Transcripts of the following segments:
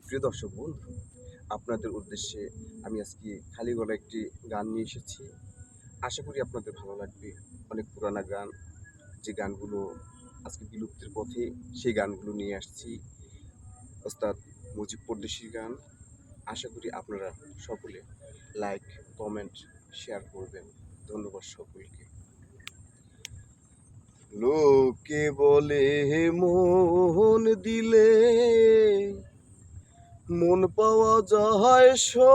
প্রিয় দর্শক বন্ধু, আপনাদের উদ্দেশ্যে আমি আজকে খালি গলায় একটি গান নিয়ে এসেছি। আশা করি আপনাদের ভালো লাগবে। অনেক পুরানা গান, যে গানগুলো আজকে বিলুপ্তির পথে, সেই গানগুলো নিয়ে আসছি। ওস্তাদ মুজিব পরদেশির গান। আশা করি আপনারা সকলে লাইক, কমেন্ট, শেয়ার করবেন। ধন্যবাদ সকলকে। লোকে বলে মন দিলে মন পাওয়া যায় সয়।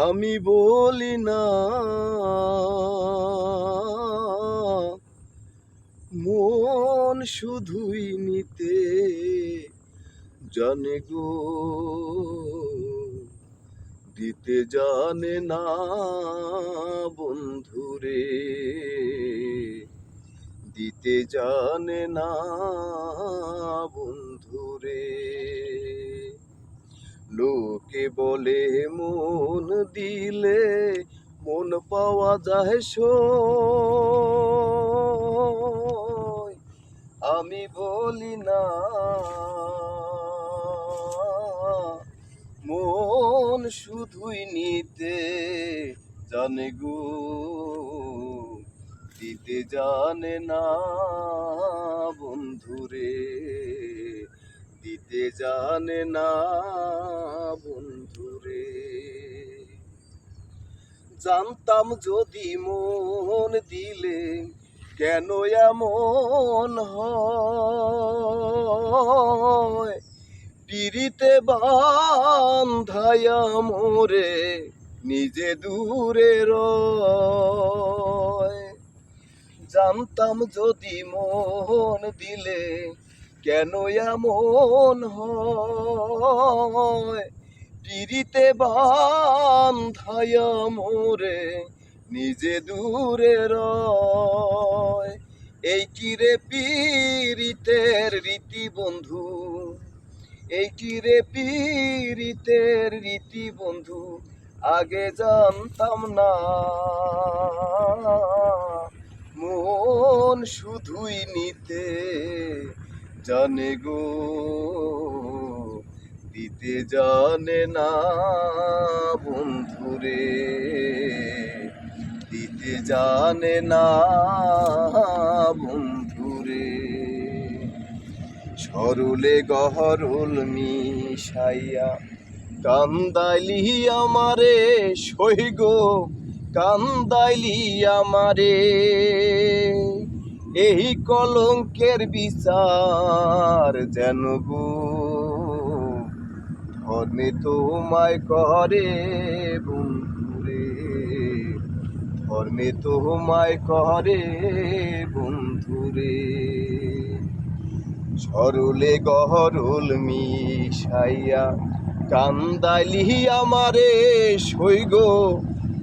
আমি বলি না মন শুধুই নিতে জানে গো, দিতে জানে না বন্ধুরে, দিতে জানে না বন্ধুরে। লোকে বলে মন দিলে মন পাওয়া যায় সয়। আমি বলি না মন শুধুই নিতে জানে গো, দিতে জানে না বন্ধুরে, দিতে জানে না বন্ধুরে। জানতাম যদি মন দিলে কেন এমন হয়, পিরিতে বান্ধায়া মোরে নিজে দূরে রয়। জানতাম যদি মন দিলে কেন এমন হয়, পিরিতে বান্ধায়া মোরে নিজে দূরে রয়। এই কি রে পীড়িতের রীতি বন্ধু, এই কি রে পীড়িতের রীতি বন্ধু, আগে জানতাম না মন শুধুই নিতে জানে গো, দিতে জানে না বন্ধুরে, দিতে জানে না বন্ধুরে। সরলে গহরুল মিশাইয়া কান্দাইলি আমারে সইগো, কান্দাইলি আমারে। এই কলঙ্কের বিচার যেন গো ধর্মে তোমায় করে বন্ধুরে, ধর্মে তোমায় করে বন্ধুরে। সরলে গহরুল মিশাইয়া কান্দাইলি আমারে সইগো,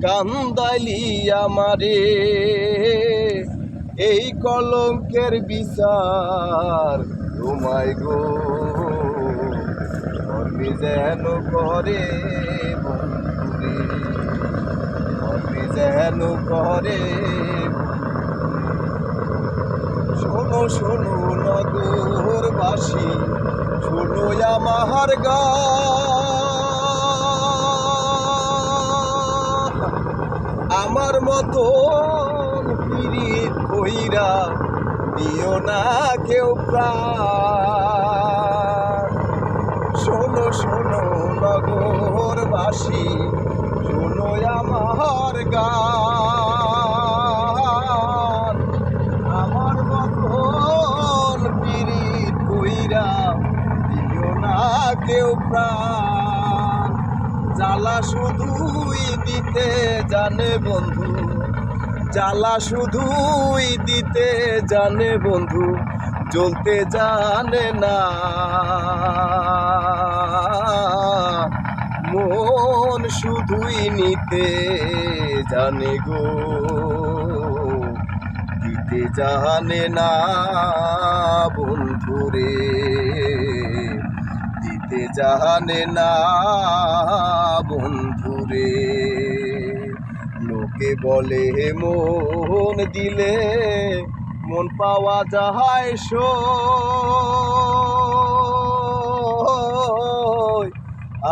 কান্দাইলি আমারে। এই কলঙ্কের বিচার তোমায় গো ধর্মে যেন করে বন্ধুরে, ধর্মে যেন করে। শোনো শোনো নগরবাসী, শোনো আমার গান। আমার মতো পীড়িত কইরা দিও না কেউ প্রাণ। শোনো শোনো নগরবাসী, শোনো আমার গান। আমার মতন পীড়িত কইরা দিও না কেউ প্রাণ। জ্বালা শুধুই দিতে জানে বন্ধু, জ্বালা শুধুই দিতে জানে বন্ধু, জ্বলতে জানে না মন শুধুই নিতে জানে গো, দিতে জানে না বন্ধুরে, দিতে জানে না বন্ধুরে। লোকে বলে মন দিলে মন পাওয়া যায় সই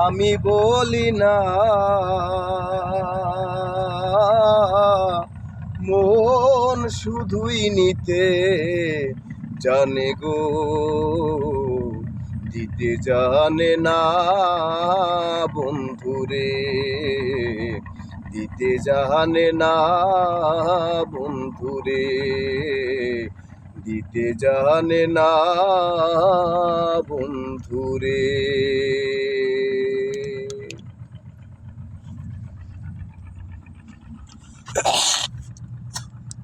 আমি বলি না, মন শুধুই নিতে জানে গো, দিতে জানে না বন্ধুরে, দিতে জানে না বন্ধুরে, দিতে জানে না বন্ধুরে।